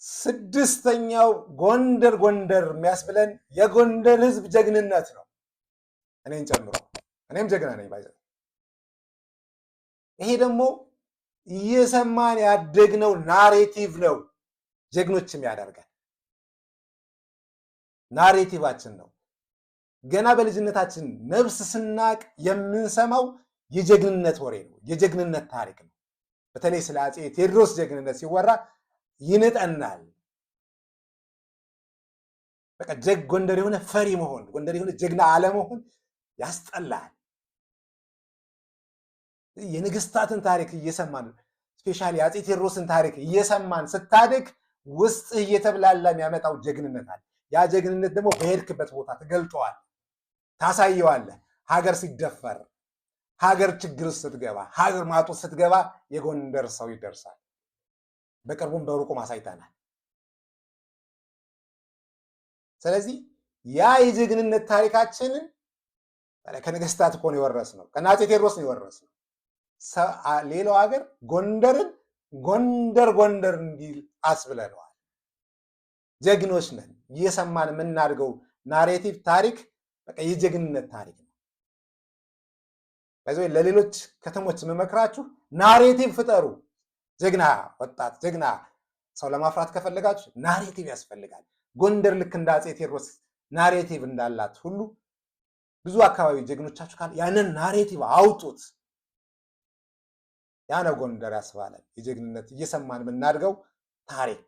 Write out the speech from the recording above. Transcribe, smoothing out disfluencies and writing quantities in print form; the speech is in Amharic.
ስድስተኛው ጎንደር የሚያስብለን የጎንደር ህዝብ ጀግንነት ነው። እኔን ጨምሮ እኔም ጀግና ነኝ ባይዘ። ይሄ ደግሞ እየሰማን ያደግነው ናሬቲቭ ነው ጀግኖችም ያደርጋል። ናሬቲቫችን ነው። ገና በልጅነታችን ነፍስ ስናቅ የምንሰማው የጀግንነት ወሬ ነው፣ የጀግንነት ታሪክ ነው። በተለይ ስለ አፄ ቴዎድሮስ ጀግንነት ሲወራ ይንጠናል። በቃ ጎንደር የሆነ ፈሪ መሆን፣ ጎንደር የሆነ ጀግና አለመሆን ያስጠላል። የንግስታትን ታሪክ እየሰማን ስፔሻሊ አፄ ቴዎድሮስን ታሪክ እየሰማን ስታድግ ውስጥህ እየተብላላ የሚያመጣው ጀግንነት አለ። ያ ጀግንነት ደግሞ በሄድክበት ቦታ ትገልጠዋል፣ ታሳየዋለህ። ሀገር ሲደፈር፣ ሀገር ችግር ስትገባ፣ ሀገር ማጡ ስትገባ የጎንደር ሰው ይደርሳል። በቅርቡም በሩቁም አሳይተናል። ስለዚህ ያ የጀግንነት ታሪካችንን ከነገስታት እኮ ነው የወረስነው፣ ከአፄ ቴዎድሮስ ነው የወረስነው። ሌላው ሀገር ጎንደርን ጎንደር እንዲል አስብለነዋል። ጀግኖች ነን። እየሰማን የምናድገው ናሬቲቭ ታሪክ በቃ የጀግንነት ታሪክ ነው። በዚህ ለሌሎች ከተሞች የምመክራችሁ ናሬቲቭ ፍጠሩ። ጀግና ወጣት ጀግና ሰው ለማፍራት ከፈለጋችሁ ናሬቲቭ ያስፈልጋል። ጎንደር ልክ እንደ አፄ ቴዎድሮስ ናሬቲቭ እንዳላት ሁሉ ብዙ አካባቢ ጀግኖቻችሁ ካለ ያንን ናሬቲቭ አውጡት። ያ ነው ጎንደር ያስባላል። የጀግንነት እየሰማን የምናድገው ታሪክ